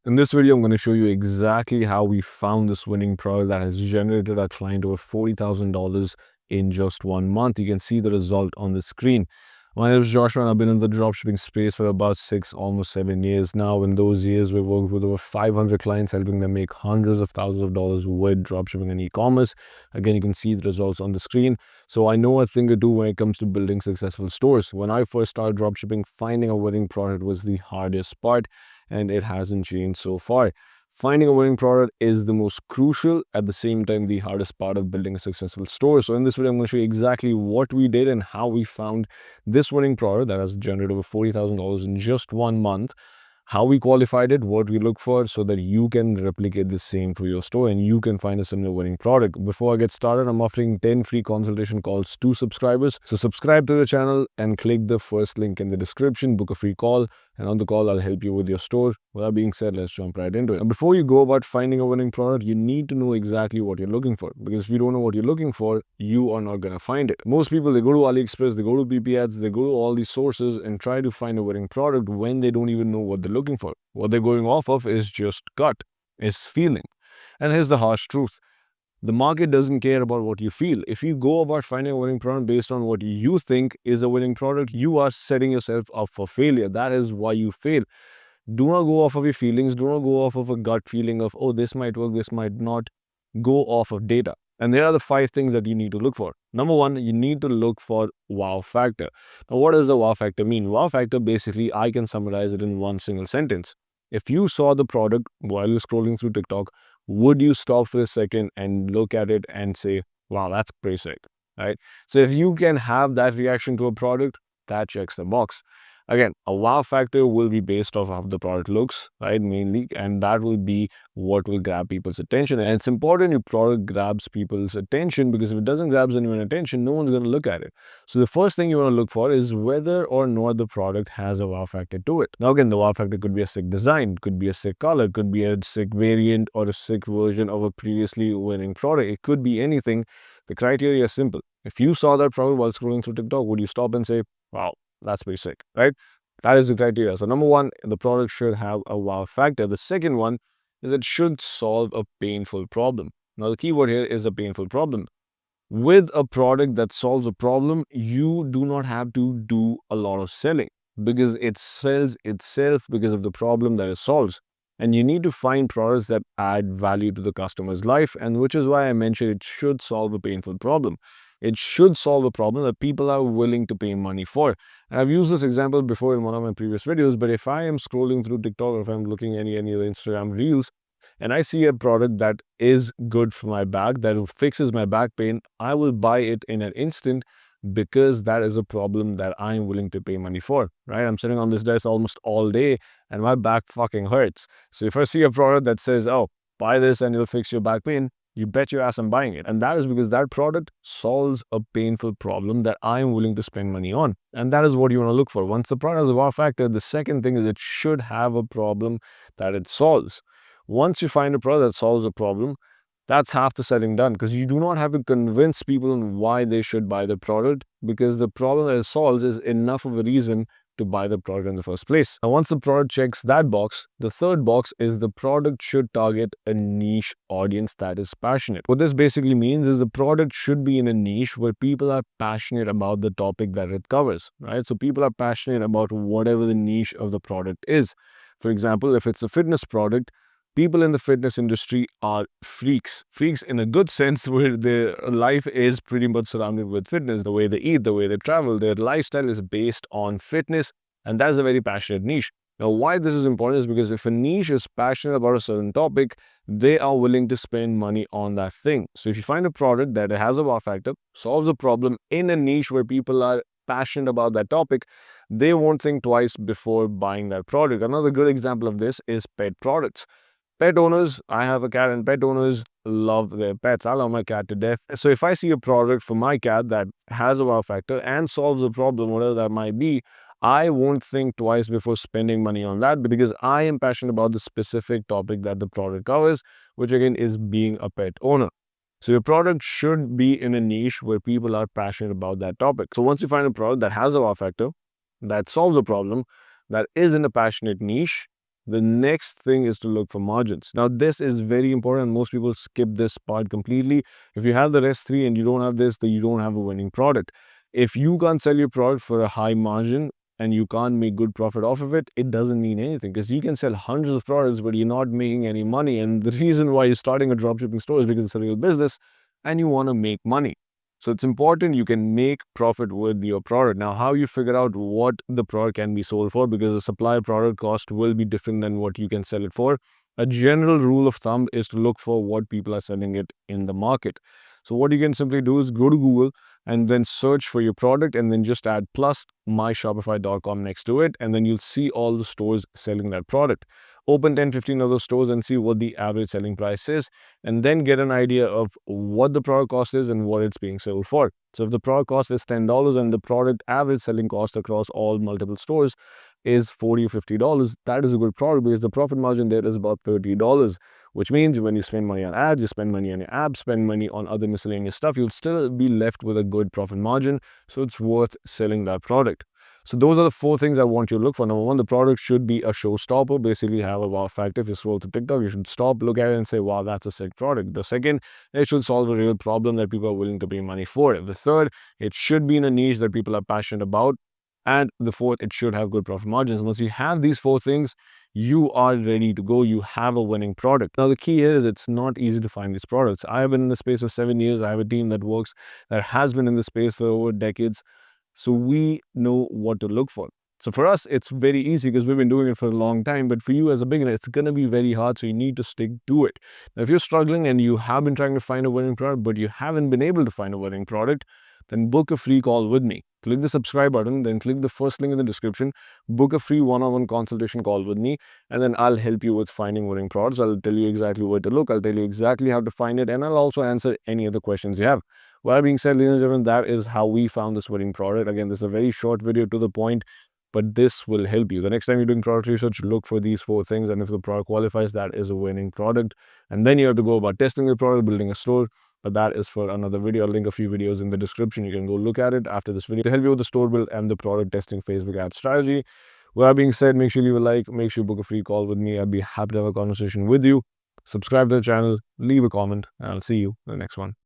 In this video, I'm going to show you exactly how we found this winning product that has generated our client over $40,000 in just 1 month. You can see the result on the screen. My name is Joshua and I've been in the dropshipping space for about 6, almost 7 years now. In those years, we worked with over 500 clients, helping them make hundreds of thousands of dollars with dropshipping and e-commerce. Again, you can see the results on the screen. So I know a thing or two when it comes to building successful stores. When I first started dropshipping, finding a winning product was the hardest part, and it hasn't changed so far. Finding a winning product is the most crucial, at the same time, the hardest part of building a successful store. So in this video, I'm going to show you exactly what we did and how we found this winning product that has generated over $40,000 in just 1 month, how we qualified it, what we look for, so that you can replicate the same for your store and you can find a similar winning product. Before I get started, I'm offering 10 free consultation calls to subscribers. So subscribe to the channel and click the first link in the description, book a free call, and on the call, I'll help you with your store. With that being said, let's jump right into it. And before you go about finding a winning product, you need to know exactly what you're looking for. Because if you don't know what you're looking for, you are not going to find it. Most people, they go to AliExpress, they go to PP Ads, they go to all these sources and try to find a winning product when they don't even know what they're looking for. What they're going off of is just gut, is feeling. And here's the harsh truth. The market doesn't care about what you feel. If you go about finding a winning product based on what you think is a winning product, you are setting yourself up for failure. That is why you fail. Do not go off of your feelings. Do not go off of a gut feeling of, oh, this might work, this might not. Go off of data. And there are the 5 things that you need to look for. Number 1, you need to look for wow factor. Now, what does the wow factor mean? Wow factor, basically, I can summarize it in one single sentence. If you saw the product while you're scrolling through TikTok, would you stop for a second and look at it and say, wow, that's pretty sick, right? So if you can have that reaction to a product, that checks the box. Again, a wow factor will be based off how the product looks, right, mainly, and that will be what will grab people's attention. And it's important your product grabs people's attention, because if it doesn't grab anyone's attention, no one's going to look at it. So the first thing you want to look for is whether or not the product has a wow factor to it. Now, again, the wow factor could be a sick design, could be a sick color, could be a sick variant or a sick version of a previously winning product. It could be anything. The criteria is simple. If you saw that product while scrolling through TikTok, would you stop and say, wow, that's pretty sick, right? That is the criteria. So number 1, the product should have a wow factor. The second one is it should solve a painful problem. Now, the keyword here is a painful problem. With a product that solves a problem, you do not have to do a lot of selling, because it sells itself because of the problem that it solves. And you need to find products that add value to the customer's life, and which is why I mentioned it should solve a painful problem. It should solve a problem that people are willing to pay money for. And I've used this example before in one of my previous videos, but if I am scrolling through TikTok, or if I'm looking at any of the Instagram reels, and I see a product that is good for my back, that fixes my back pain, I will buy it in an instant, because that is a problem that I'm willing to pay money for, right? I'm sitting on this desk almost all day and my back fucking hurts. So if I see a product that says, oh, buy this and it'll fix your back pain, you bet your ass I'm buying it. And that is because that product solves a painful problem that I'm willing to spend money on. And that is what you want to look for. Once the product has a wow factor, the second thing is it should have a problem that it solves. Once you find a product that solves a problem, that's half the selling done, because you do not have to convince people on why they should buy the product, because the problem that it solves is enough of a reason to buy the product in the first place. Now, once the product checks that box, the third box is the product should target a niche audience that is passionate. What this basically means is the product should be in a niche where people are passionate about the topic that it covers, right? So people are passionate about whatever the niche of the product is. For example, if it's a fitness product, people in the fitness industry are freaks. Freaks in a good sense, where their life is pretty much surrounded with fitness. The way they eat, the way they travel, their lifestyle is based on fitness. And that is a very passionate niche. Now, why this is important is because if a niche is passionate about a certain topic, they are willing to spend money on that thing. So if you find a product that has a wow factor, solves a problem in a niche where people are passionate about that topic, they won't think twice before buying that product. Another good example of this is pet products. Pet owners, I have a cat, and pet owners love their pets. I love my cat to death. So if I see a product for my cat that has a wow factor and solves a problem, whatever that might be, I won't think twice before spending money on that, because I am passionate about the specific topic that the product covers, which again is being a pet owner. So your product should be in a niche where people are passionate about that topic. So once you find a product that has a wow factor, that solves a problem, that is in a passionate niche, The next thing is to look for margins. Now, this is very important. Most people skip this part completely. If you have the rest three and you don't have this, then you don't have a winning product. If you can't sell your product for a high margin and you can't make good profit off of it, it doesn't mean anything, because you can sell hundreds of products, but you're not making any money. And the reason why you're starting a dropshipping store is because it's a real business and you want to make money. So it's important you can make profit with your product. Now, how you figure out what the product can be sold for, because the supply product cost will be different than what you can sell it for. A general rule of thumb is to look for what people are selling it in the market. So what you can simply do is go to Google and then search for your product and then just add plus myshopify.com next to it. And then you'll see all the stores selling that product. Open 10-15 other stores and see what the average selling price is, and then get an idea of what the product cost is and what it's being sold for. So if the product cost is $10 and the product average selling cost across all multiple stores is $40 or $50, that is a good product, because the profit margin there is about $30, which means when you spend money on ads, you spend money on your app, spend money on other miscellaneous stuff, you'll still be left with a good profit margin. So it's worth selling that product. So those are the 4 things I want you to look for. Number 1, the product should be a showstopper, basically have a wow factor. If you scroll to TikTok, you should stop, look at it and say, wow, that's a sick product. The second, it should solve a real problem that people are willing to pay money for. The third, it should be in a niche that people are passionate about. And the fourth, it should have good profit margins. Once you have these 4 things, you are ready to go. You have a winning product. Now, the key here is it's not easy to find these products. I have been in the space for 7 years. I have a team that has been in the space for over decades. So we know what to look for. So for us, it's very easy because we've been doing it for a long time. But for you as a beginner, it's going to be very hard. So you need to stick to it. Now, if you're struggling and you have been trying to find a winning product, but you haven't been able to find a winning product, then book a free call with me. Click the subscribe button, then click the first link in the description, book a free one-on-one consultation call with me, and then I'll help you with finding winning products. I'll tell you exactly where to look. I'll tell you exactly how to find it, and I'll also answer any other questions you have. With that being said, ladies and gentlemen, that is how we found this winning product. Again, this is a very short video to the point, but this will help you. The next time you're doing product research, look for these 4 things, and if the product qualifies, that is a winning product. And then you have to go about testing the product, building a store, but that is for another video. I'll link a few videos in the description. You can go look at it after this video to help you with the store build and the product testing Facebook ad strategy. With that being said, make sure you leave a like, make sure you book a free call with me. I'd be happy to have a conversation with you. Subscribe to the channel, leave a comment, and I'll see you in the next one.